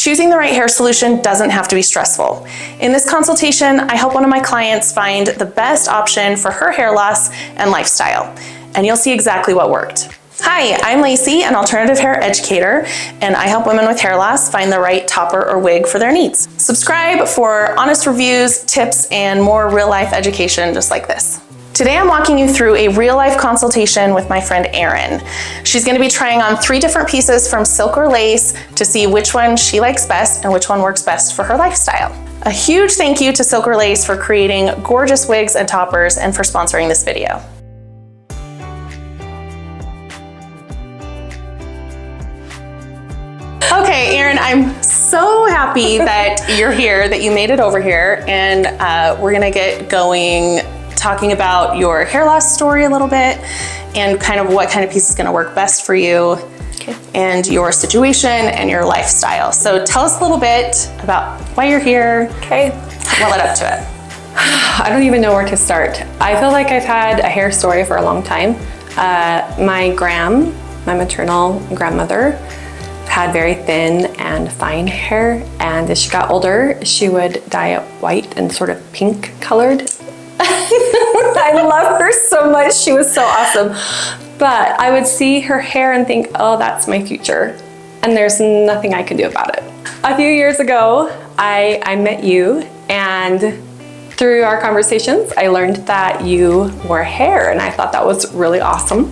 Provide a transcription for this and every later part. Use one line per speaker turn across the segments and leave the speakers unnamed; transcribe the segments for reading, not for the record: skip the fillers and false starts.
Choosing the right hair solution doesn't have to be stressful. In this consultation, I help one of my clients find the best option for her hair loss and lifestyle, and you'll see exactly what worked. Hi, I'm Lacey, an alternative hair educator, and I help women with hair loss find the right topper or wig for their needs. Subscribe for honest reviews, tips, and more real-life education just like this. Today I'm walking you through a real-life consultation with my friend Erin. She's going to be trying on 3 different pieces from silk or lace to see which one she likes best and which one works best for her lifestyle. A huge thank you to Silk or Lace for creating gorgeous wigs and toppers and for sponsoring this video. Okay, Erin, I'm so happy that you're here, that you made it over here, and we're gonna get going talking about your hair loss story a little bit and kind of what kind of piece is gonna work best for you and your situation and your lifestyle. So tell us a little bit about why you're here.
Okay.
What led up to it?
I don't even know where to start. I feel like I've had a hair story for a long time. My maternal grandmother, had very thin and fine hair, and as she got older, she would dye it white and sort of pink colored. I love her so much. She was so awesome. But I would see her hair and think, oh, that's my future. And there's nothing I can do about it. A few years ago, I met you, and through our conversations, I learned that you wore hair, and I thought that was really awesome.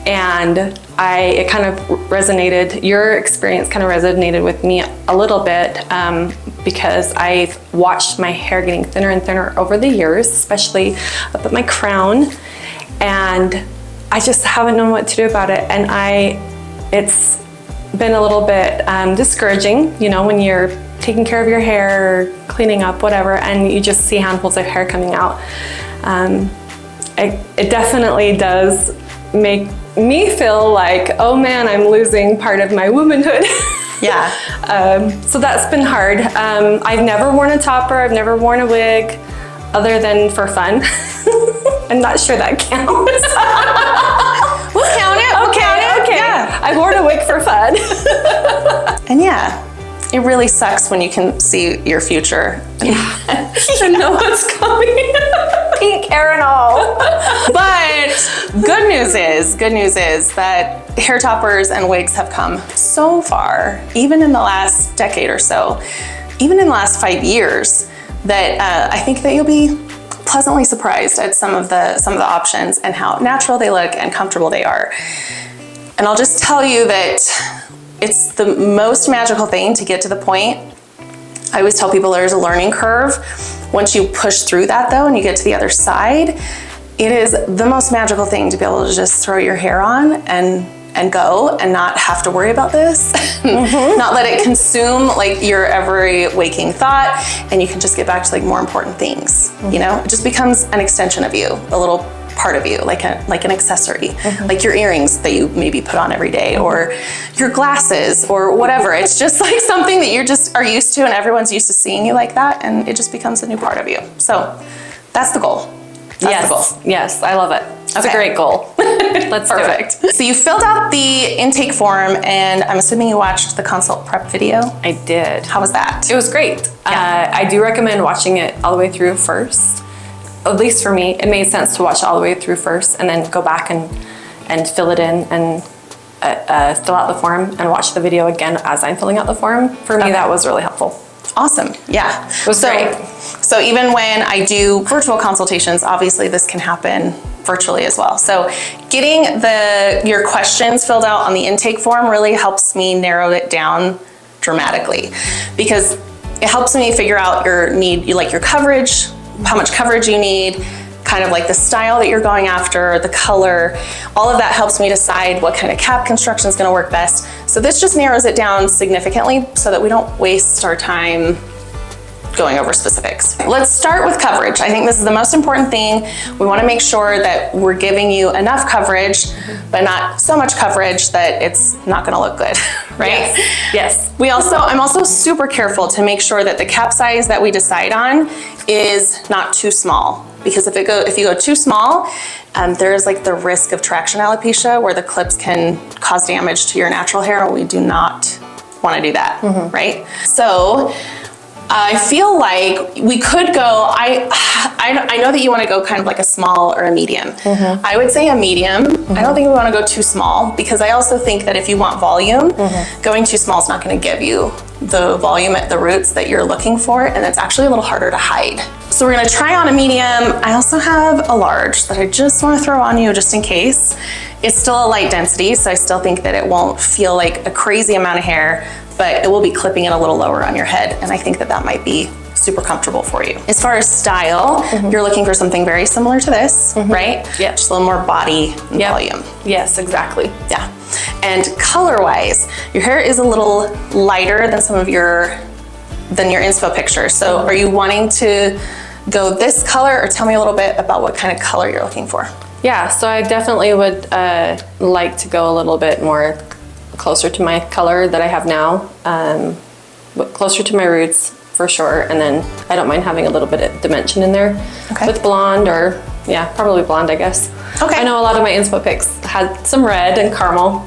And it kind of resonated, your experience kind of resonated with me a little bit because I've watched my hair getting thinner and thinner over the years, especially up at my crown, and I just haven't known what to do about it. And it's been a little bit discouraging, you know, when you're taking care of your hair, cleaning up, whatever, and you just see handfuls of hair coming out. It definitely does make me feel like, oh man, I'm losing part of my womanhood.
Yeah.
So that's been hard. I've never worn a topper, I've never worn a wig, other than for fun. I'm not sure that counts.
We'll count it,
Okay.
Yeah.
I've worn a wig for fun.
And yeah, it really sucks when you can see your future.
Yeah. You know what's coming. Pink hair and all.
But good news is that hair toppers and wigs have come so far, even in the last decade or so, even in the last 5 years, that I think that you'll be pleasantly surprised at some of the options and how natural they look and comfortable they are. And I'll just tell you that it's the most magical thing to get to the point. I always tell people there's a learning curve. Once you push through that though, and you get to the other side, it is the most magical thing to be able to just throw your hair on and go and not have to worry about this. Not let it consume like your every waking thought, and you can just get back to like more important things. You know, it just becomes an extension of you, a little part of you, like an accessory, like your earrings that you maybe put on every day, or your glasses, or whatever. It's just like something that you just are used to, and everyone's used to seeing you like that, and it just becomes a new part of you. So that's the goal. That's the goal.
Yes, I love it. That's a great goal. Let's
Perfect.
do it.
So you filled out the intake form, and I'm assuming you watched the consult prep video.
I did.
How was that?
It was great.
Yeah.
I do recommend watching it all the way through first. At least for me, it made sense to watch all the way through first and then go back and fill it in and fill out the form and watch the video again as I'm filling out the form. For me, that was really helpful.
Awesome. Yeah.
It was great.
So even when I do virtual consultations, obviously this can happen virtually as well. So getting your questions filled out on the intake form really helps me narrow it down dramatically, because it helps me figure out your coverage, how much coverage you need, kind of like the style that you're going after, the color. All of that helps me decide what kind of cap construction is going to work best. So this just narrows it down significantly so that we don't waste our time going over specifics. Let's start with coverage. I think this is the most important thing. We want to make sure that we're giving you enough coverage, but not so much coverage that it's not going to look good, right?
Yes.
I'm also super careful to make sure that the cap size that we decide on is not too small, because if you go too small, there is like the risk of traction alopecia where the clips can cause damage to your natural hair, and we do not want to do that, right? So I feel like we could go, I know that you want to go kind of like a small or a medium. I would say a medium. I don't think we want to go too small, because I also think that if you want volume, going too small is not going to give you the volume at the roots that you're looking for, and it's actually a little harder to hide. So we're going to try on a medium. I also have a large that I just want to throw on you just in case. It's still a light density, so I still think that it won't feel like a crazy amount of hair, but it will be clipping it a little lower on your head, and I think that that might be super comfortable for you. As far as style, you're looking for something very similar to this, right?
Yeah.
Just a little more body and volume.
Yes, exactly.
Yeah. And color-wise, your hair is a little lighter than than your inspo picture. So are you wanting to go this color, or tell me a little bit about what kind of color you're looking for?
Yeah, so I definitely would like to go a little bit more closer to my color that I have now, but closer to my roots for sure. And then I don't mind having a little bit of dimension in there with blonde, or probably blonde, I guess. Okay. I know a lot of my inspo pics had some red and caramel.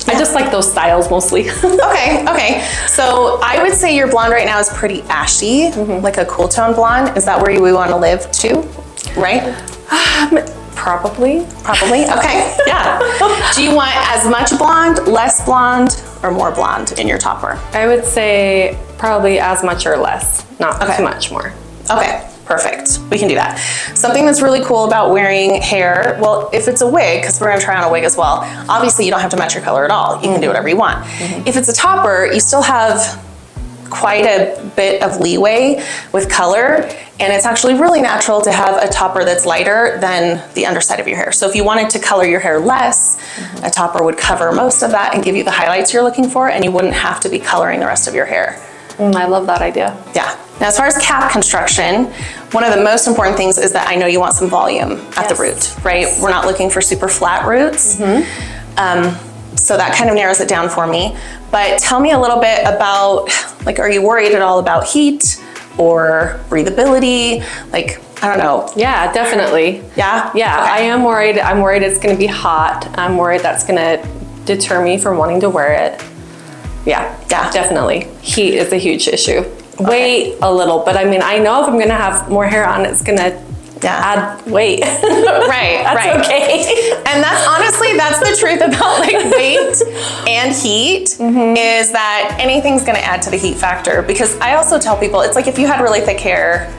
I just like those styles mostly.
Okay. So I would say your blonde right now is pretty ashy, like a cool tone blonde. Is that where we want to live too, right?
Probably.
Okay. Yeah. Do you want as much blonde, less blonde, or more blonde in your topper?
I would say probably as much or less, not too much more.
Okay. Perfect. We can do that. Something that's really cool about wearing hair, well, if it's a wig, because we're going to try on a wig as well, obviously you don't have to match your color at all. You can do whatever you want. If it's a topper, you still have quite a bit of leeway with color, and it's actually really natural to have a topper that's lighter than the underside of your hair. So if you wanted to color your hair less, a topper would cover most of that and give you the highlights you're looking for, and you wouldn't have to be coloring the rest of your hair.
I love that idea.
Yeah. Now, as far as cap construction, one of the most important things is that I know you want some volume at the root, right? We're not looking for super flat roots. So that kind of narrows it down for me. But tell me a little bit about, like, are you worried at all about heat or breathability? Like, I don't know.
Yeah, definitely.
Yeah?
Yeah,
Okay.
I am worried. I'm worried it's going to be hot. I'm worried that's going to deter me from wanting to wear it. Yeah, definitely. Heat is a huge issue. Weight a little, but I mean, I know if I'm going to have more hair on, it's going to add weight.
Right.
That's okay.
And that's honestly, that's the truth about like weight and heat, is that anything's going to add to the heat factor. Because I also tell people, it's like if you had really thick hair,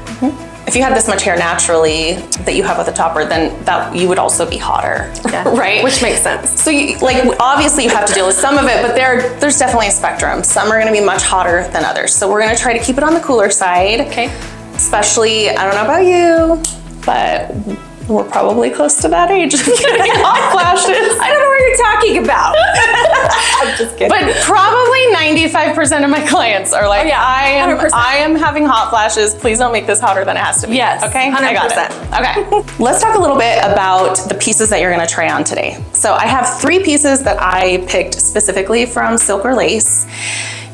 if you had this much hair naturally that you have with a topper, then that you would also be hotter, right?
Which makes sense.
So you, like, obviously you have to deal with some of it, but there's definitely a spectrum. Some are going to be much hotter than others. So we're going to try to keep it on the cooler side.
Okay.
Especially, I don't know about you, but we're probably close to that age of getting hot flashes.
I don't know what you're talking about. I'm just kidding.
But probably 95% of my clients are like, I am having hot flashes. Please don't make this hotter than it has to be.
Yes,
Okay.
100%.
I got it. Okay. Let's talk a little bit about the pieces that you're going to try on today. So I have 3 pieces that I picked specifically from Silk or Lace.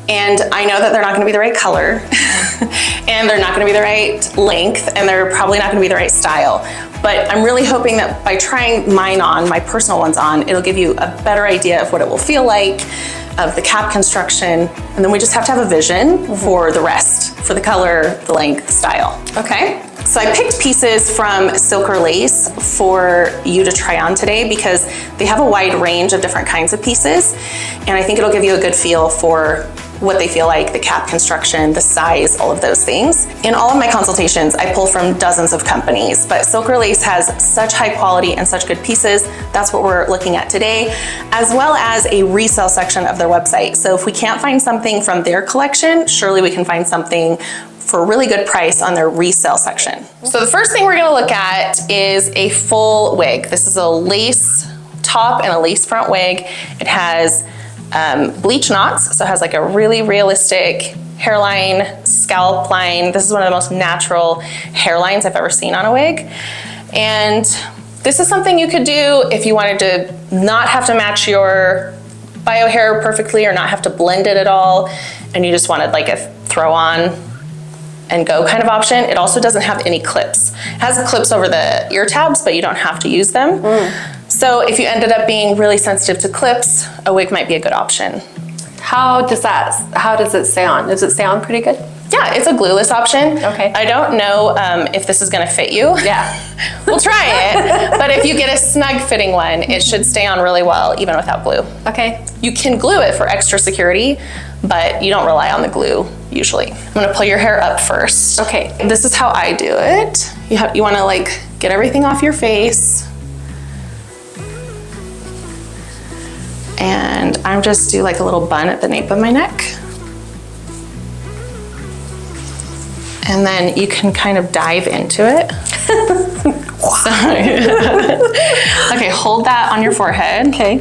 And I know that they're not going to be the right color, and they're not going to be the right length, and they're probably not going to be the right style. But I'm really hoping that by trying mine on, my personal ones on, it'll give you a better idea of what it will feel like, of the cap construction, and then we just have to have a vision for the rest, for the color, the length, the style. Okay? So I picked pieces from Silk or Lace for you to try on today because they have a wide range of different kinds of pieces, and I think it'll give you a good feel for what they feel like, the cap construction, the size, all of those things. In all of my consultations, I pull from dozens of companies, but Silk or Lace has such high quality and such good pieces. That's what we're looking at today, as well as a resale section of their website. So if we can't find something from their collection, surely we can find something for a really good price on their resale section. So the first thing we're gonna look at is a full wig. This is a lace top and a lace front wig. It has bleach knots, so it has like a really realistic hairline, scalp line. This is one of the most natural hairlines I've ever seen on a wig. And this is something you could do if you wanted to not have to match your bio hair perfectly or not have to blend it at all, and you just wanted like a throw on and go kind of option. It also doesn't have any clips. It has clips over the ear tabs, but you don't have to use them. So if you ended up being really sensitive to clips, a wig might be a good option.
How does it stay on? Does it stay on pretty good?
Yeah, it's a glueless option.
Okay.
I don't know if this is gonna fit you.
Yeah.
We'll try it, but if you get a snug fitting one, it should stay on really well even without glue.
Okay.
You can glue it for extra security, but you don't rely on the glue usually. I'm gonna pull your hair up first.
Okay.
This is how I do it. You wanna like get everything off your face. And I'm just do like a little bun at the nape of my neck. And then you can kind of dive into it. Okay, hold that on your forehead.
Okay.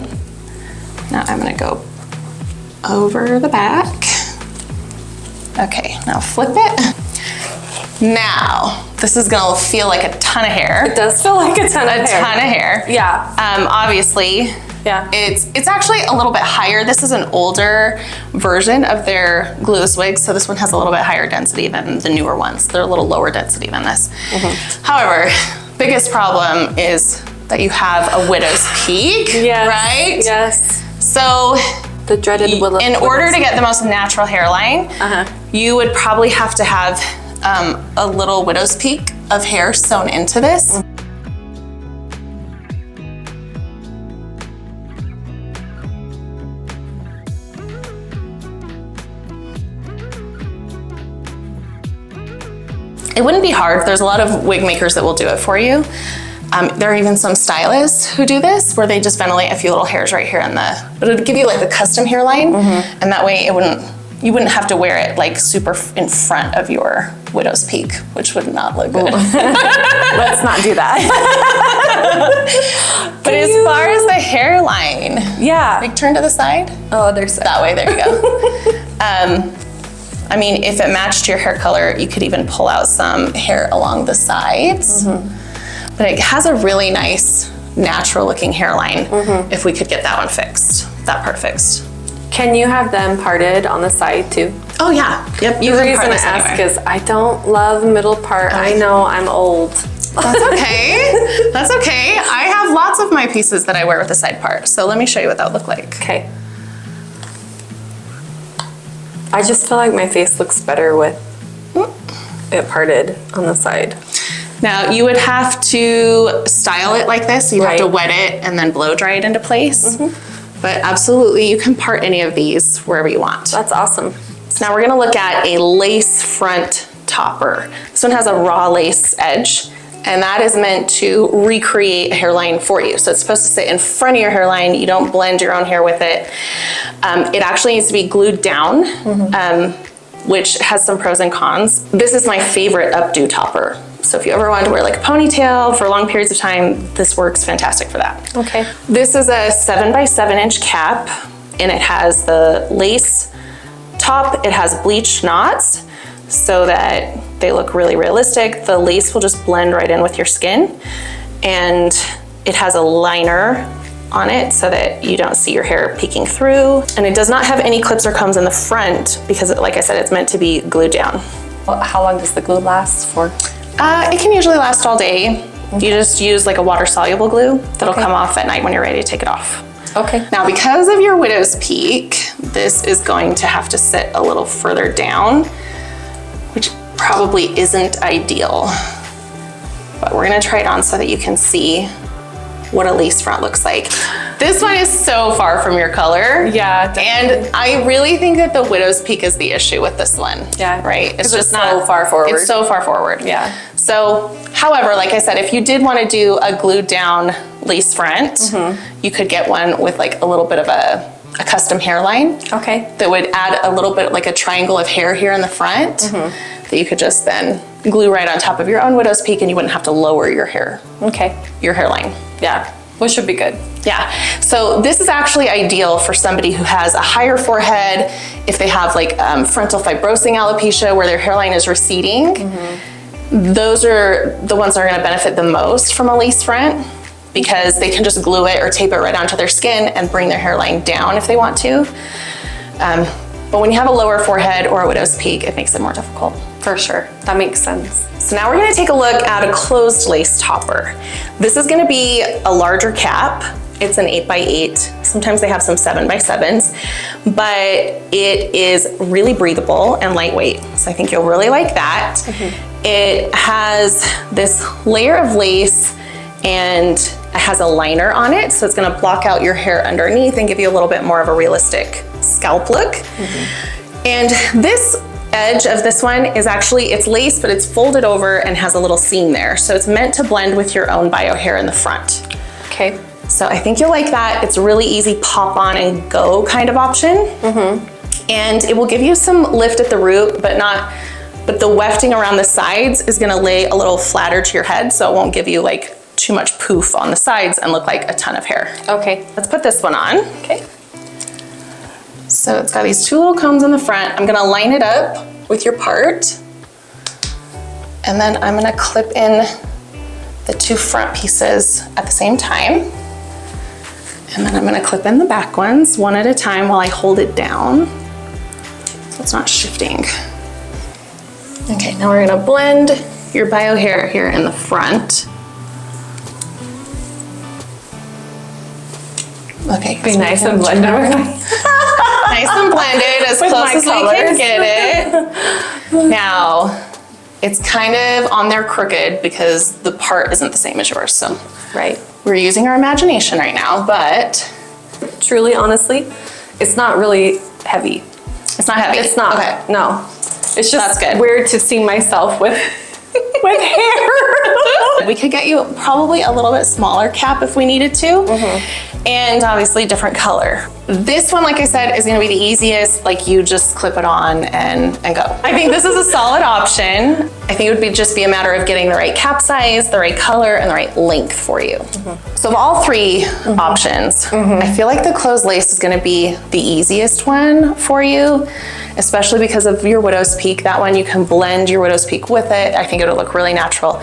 Now I'm gonna go over the back. Okay, now flip it. Now, this is gonna feel like a ton of hair.
It does feel like a ton of hair. Yeah.
Obviously,
yeah.
It's actually a little bit higher. This is an older version of their glueless wigs, so this one has a little bit higher density than the newer ones. They're a little lower density than this. However, biggest problem is that you have a widow's peak, right?
Yes.
So
the dreaded willow.
In order to get the most natural hairline, you would probably have to have a little widow's peak of hair sewn into this. It wouldn't be hard. There's a lot of wig makers that will do it for you. There are even some stylists who do this where they just ventilate a few little hairs right here but it would give you like a custom hairline, and that way you wouldn't have to wear it like super in front of your widow's peak, which would not look good.
Let's not do that.
But as far as the hairline, like turn to the side.
Oh, there's
that way, there you go. I mean, if it matched your hair color, you could even pull out some hair along the sides. But it has a really nice, natural looking hairline if we could get that one fixed, that part fixed.
Can you have them parted on the side too?
Oh yeah, yep.
The reason I ask is I don't love middle part. I know I'm old.
That's okay. That's okay. I have lots of my pieces that I wear with the side part. So let me show you what that would look like.
Okay. I just feel like my face looks better with it parted on the side.
Now you would have to style it like this. You'd have to wet it and then blow dry it into place. But absolutely, you can part any of these wherever you want.
That's awesome.
So now we're gonna look at a lace front topper. This one has a raw lace edge, and that is meant to recreate a hairline for you. So it's supposed to sit in front of your hairline. You don't blend your own hair with it. It actually needs to be glued down, which has some pros and cons. This is my favorite updo topper. So if you ever wanted to wear like a ponytail for long periods of time, this works fantastic for that.
Okay.
This is a 7 by 7 inch cap, and it has the lace top. It has bleached knots so that they look really realistic. The lace will just blend right in with your skin, and it has a liner on it so that you don't see your hair peeking through. And it does not have any clips or combs in the front because, like I said, it's meant to be glued down.
Well, how long does the glue last for?
It can usually last all day. You just use like a water-soluble glue that'll come off at night when you're ready to take it off.
Okay.
Now, because of your widow's peak, this is going to have to sit a little further down, which probably isn't ideal. But we're gonna try it on so that you can see what a lace front looks like. This one is so far from your color.
Yeah, definitely.
And I really think that the widow's peak is the issue with this one.
Yeah.
Right?
It's just not so far forward.
It's so far forward.
Yeah.
So, however, like I said, if you did want to do a glued down lace front, you could get one with like a little bit of a custom hairline.
Okay.
That would add a little bit like a triangle of hair here in the front that you could just then glue right on top of your own widow's peak, and you wouldn't have to lower your hair.
Okay.
Your hairline.
Yeah. Which should be good.
Yeah, so this is actually ideal for somebody who has a higher forehead, if they have like frontal fibrosing alopecia where their hairline is receding. Those are the ones that are gonna benefit the most from a lace front because they can just glue it or tape it right onto their skin and bring their hairline down if they want to. But when you have a lower forehead or a widow's peak, it makes it more difficult.
For sure, that makes sense.
So now we're gonna take a look at a closed lace topper. This is gonna be a larger cap, It's an 8x8. Sometimes they have some 7x7s, but it is really breathable and lightweight. So I think you'll really like that. It has this layer of lace and it has a liner on it. So it's gonna block out your hair underneath and give you a little bit more of a realistic scalp look. And this edge of this one is actually, it's lace, but it's folded over and has a little seam there. So it's meant to blend with your own bio hair in the front.
Okay.
So I think you'll like that. It's a really easy pop on and go kind of option. And it will give you some lift at the root, but the wefting around the sides is gonna lay a little flatter to your head, so it won't give you like too much poof on the sides and look like a ton of hair.
Okay.
Let's put this one on.
Okay.
So it's got these two little combs in the front. I'm gonna line it up with your part. And then I'm gonna clip in the two front pieces at the same time. And then I'm gonna clip in the back ones one at a time while I hold it down so it's not shifting. Okay, now we're gonna blend your bio hair here in the front. Okay.
Be nice and blended.
Nice and blended, as close as we can get it. Now, it's kind of on there crooked because the part isn't the same as yours, so.
Right.
We're using our imagination right now, but.
Truly, honestly, it's not really heavy.
It's not heavy?
It's not,
okay.
No. It's just
That's good.
weird to see myself with hair.
We could get you probably a little bit smaller cap if we needed to. And obviously different color. This one, like I said, is gonna be the easiest. Like you just clip it on and go. I think this is a solid option. I think it would just be a matter of getting the right cap size, the right color, and the right length for you. So of all three options, I feel like the closed lace is gonna be the easiest one for you, especially because of your widow's peak. That one, you can blend your widow's peak with it. I think it'll look really natural.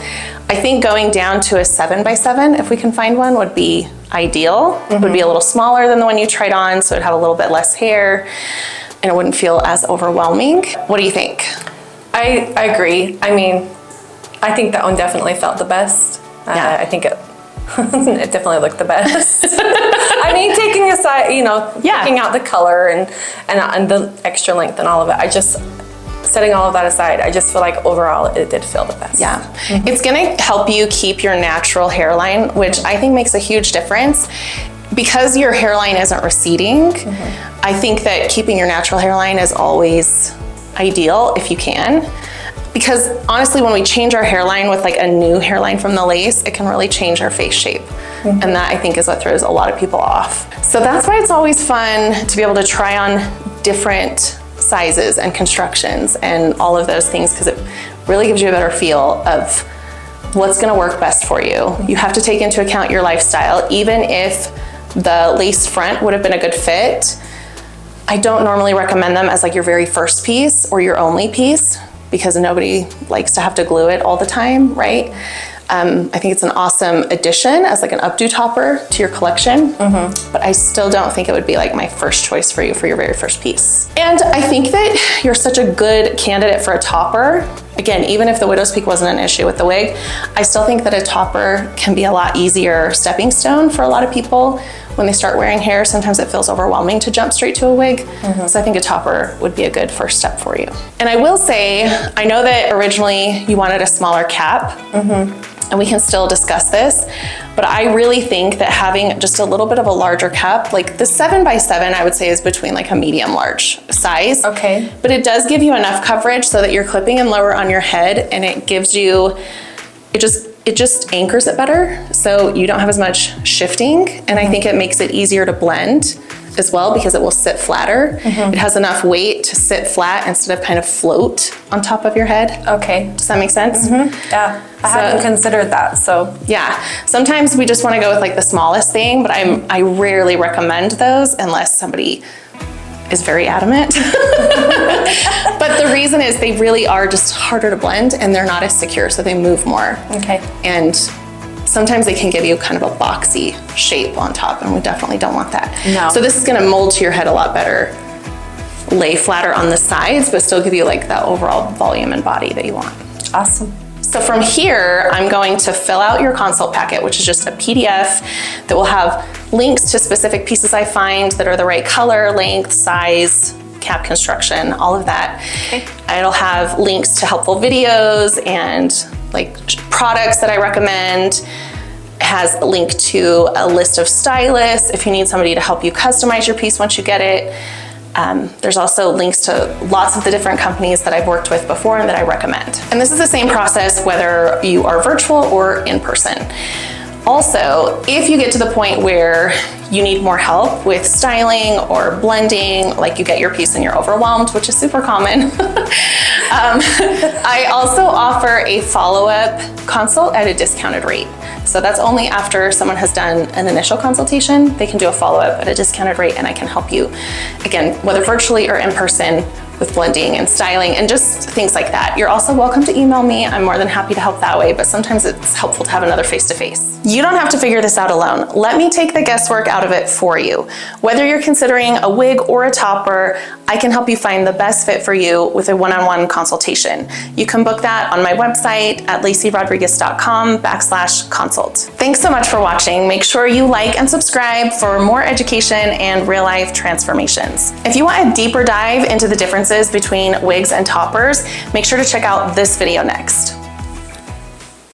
I think going down to a 7x7, if we can find one, would be ideal. It would be a little smaller than the one you tried on, so it'd have a little bit less hair and it wouldn't feel as overwhelming. What do you think?
I agree. I mean, I think that one definitely felt the best.
Yeah.
I think it definitely looked the best. I mean, taking aside, taking out the color and the extra length and all of it, setting all of that aside, I just feel like overall it did feel the best.
Yeah, it's gonna help you keep your natural hairline, which I think makes a huge difference. Because your hairline isn't receding, I think that keeping your natural hairline is always ideal if you can. Because honestly, when we change our hairline with like a new hairline from the lace, it can really change our face shape. And that I think is what throws a lot of people off. So that's why it's always fun to be able to try on different sizes and constructions and all of those things, because it really gives you a better feel of what's gonna work best for you. You have to take into account your lifestyle. Even if the lace front would have been a good fit, I don't normally recommend them as like your very first piece or your only piece, because nobody likes to have to glue it all the time, right? I think it's an awesome addition as like an updo topper to your collection, but I still don't think it would be like my first choice for you for your very first piece. And I think that you're such a good candidate for a topper. Again, even if the widow's peak wasn't an issue with the wig, I still think that a topper can be a lot easier stepping stone for a lot of people. When they start wearing hair, sometimes it feels overwhelming to jump straight to a wig. So I think a topper would be a good first step for you. And I will say, I know that originally you wanted a smaller cap, and we can still discuss this, but I really think that having just a little bit of a larger cap, like the 7x7, I would say is between like a medium large size.
Okay.
But it does give you enough coverage so that you're clipping in lower on your head, and it gives you, it just anchors it better, so you don't have as much shifting, and I think it makes it easier to blend as well because it will sit flatter. It has enough weight to sit flat instead of kind of float on top of your head.
Okay.
Does that make sense?
Yeah, I hadn't considered that, so.
Yeah, sometimes we just want to go with like the smallest thing, but I rarely recommend those unless somebody is very adamant. But the reason is they really are just harder to blend and they're not as secure, so they move more.
Okay.
And sometimes they can give you kind of a boxy shape on top, and we definitely don't want that.
No.
So this is gonna mold to your head a lot better, lay flatter on the sides, but still give you like that overall volume and body that you want.
Awesome.
So from here, I'm going to fill out your consult packet, which is just a PDF that will have links to specific pieces I find that are the right color, length, size, cap construction, all of that. Okay. It'll have links to helpful videos and like products that I recommend. It has a link to a list of stylists if you need somebody to help you customize your piece once you get it. There's also links to lots of the different companies that I've worked with before and that I recommend. And this is the same process whether you are virtual or in person. Also, if you get to the point where you need more help with styling or blending, like you get your piece and you're overwhelmed, which is super common, I also offer a follow-up consult at a discounted rate. So that's only after someone has done an initial consultation, they can do a follow-up at a discounted rate and I can help you, again, whether virtually or in person, with blending and styling and just things like that. You're also welcome to email me. I'm more than happy to help that way, but sometimes it's helpful to have another face-to-face. You don't have to figure this out alone. Let me take the guesswork out of it for you. Whether you're considering a wig or a topper, I can help you find the best fit for you with a one-on-one consultation. You can book that on my website at laceyrodriguez.com/consult. Thanks so much for watching. Make sure you like and subscribe for more education and real-life transformations. If you want a deeper dive into the differences between wigs and toppers, make sure to check out this video next.